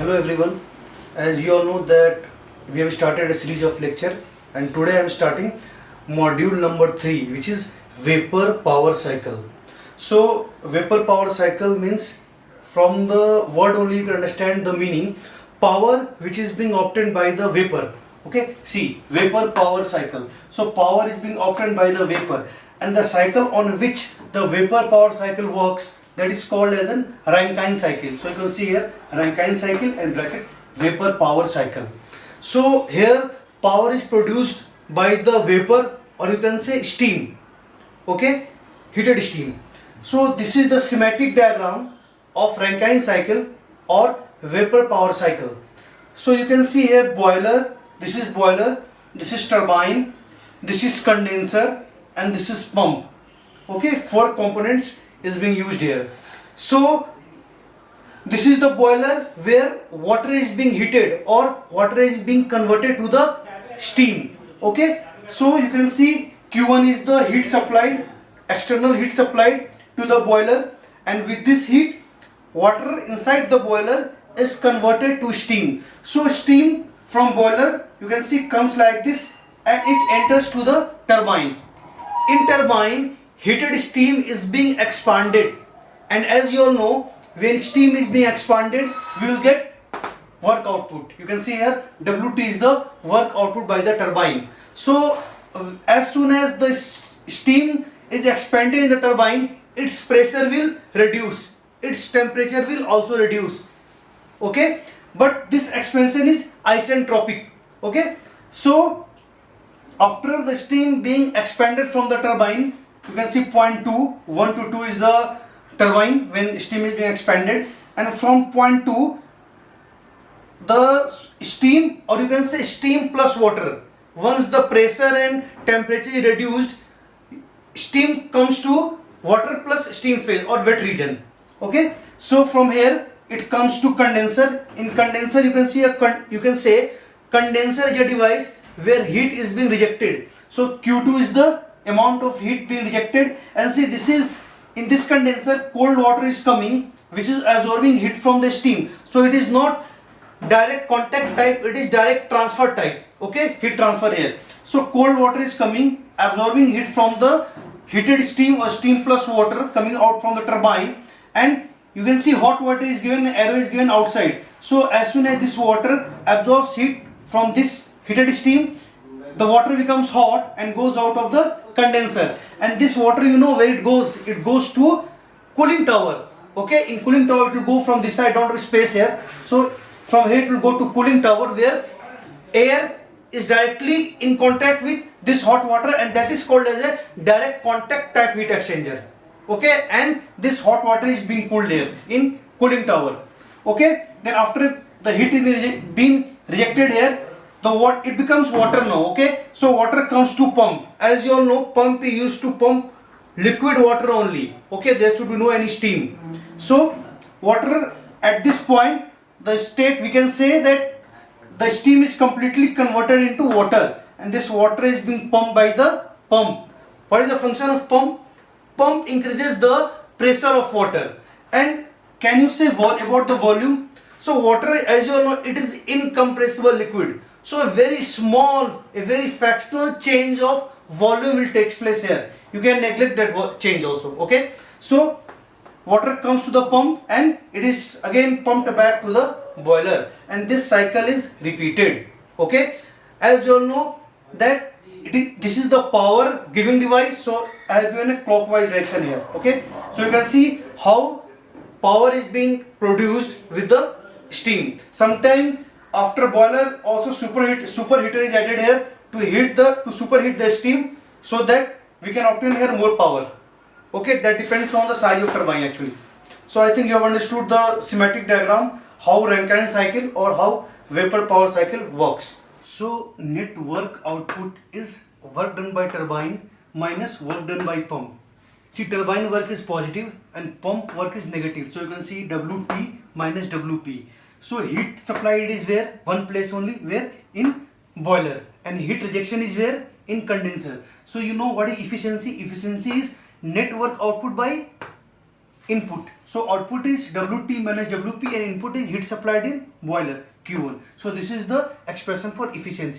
Hello everyone. As you all know that we have started a series of lecture, and today I am starting module number 3, which is vapor power cycle. So vapor power cycle means, from the word only you can understand the meaning, power which is being obtained by the vapor. Okay, see, vapor power cycle. So power is being obtained by the vapor, and the cycle on which the vapor power cycle works, that is called as an Rankine cycle. So you can see here Rankine cycle and bracket vapor power cycle. So here power is produced by the vapor, or you can say steam. Okay, heated steam. So this is the schematic diagram of Rankine cycle or vapor power cycle. So you can see here boiler, this is turbine, this is condenser, and this is pump. Okay, 4 components is being used here. So this is the boiler where water is being heated or water is being converted to the steam. Okay, so you can see Q1 is the heat supplied, external heat supplied to the boiler, and with this heat water inside the boiler is converted to steam. So steam from boiler, you can see, comes like this and it enters to the turbine. In turbine, heated steam is being expanded, and as you all know, when steam is being expanded, we will get work output. You can see here WT is the work output by the turbine. So as soon as the steam is expanded in the turbine, its pressure will reduce, its temperature will also reduce. Okay, but this expansion is isentropic. Okay, so after the steam being expanded from the turbine, you can see point 2, 1 to 2 is the turbine when steam is being expanded, and from point 2 the steam, or you can say steam plus water, once the pressure and temperature is reduced, steam comes to water plus steam phase or wet region. Okay, so from here it comes to condenser. In condenser you can see you can say condenser is a device where heat is being rejected. So Q2 is the amount of heat being rejected, and see, this is, in this condenser cold water is coming which is absorbing heat from the steam. So it is not direct contact type, it is direct transfer type. Okay, heat transfer here. So cold water is coming, absorbing heat from the heated steam or steam plus water coming out from the turbine, and you can see hot water is given, arrow is given outside. So as soon as this water absorbs heat from this heated steam, the water becomes hot and goes out of the condenser, and this water, you know where it goes to cooling tower. Okay, in cooling tower it will go from this side, don't have space here, so from here it will go to cooling tower where air is directly in contact with this hot water, and that is called as a direct contact type heat exchanger. Okay, and this hot water is being cooled here in cooling tower. Okay, then after the heat is being rejected here, it becomes water now. Okay, so water comes to pump. As you all know, pump is used to pump liquid water only. Okay, there should be no any steam. So water at this point, the state, we can say that the steam is completely converted into water, and this water is being pumped by the pump. What is the function of pump? Pump increases the pressure of water. And can you say about the volume? So water, as you all know, it is incompressible liquid. So a very small, a very fractional change of volume will take place here. You can neglect that change also. Okay, so water comes to the pump and it is again pumped back to the boiler, and this cycle is repeated. Okay, as you all know that this is the power giving device, so I have given a clockwise direction here. Okay, so you can see how power is being produced with the steam. Sometime after boiler also superheater is added here to superheat the steam, so that we can obtain here more power. Okay, that depends on the size of turbine actually. So I think you have understood the schematic diagram, how Rankine cycle or how vapor power cycle works. So net work output is work done by turbine minus work done by pump. See, turbine work is positive and pump work is negative. So you can see WT minus WP. So heat supplied is where? One place only, where? In boiler, and heat rejection is where? In condenser. So you know what is efficiency? Efficiency is net work output by input. So output is Wt minus Wp and input is heat supplied in boiler Q1. So this is the expression for efficiency.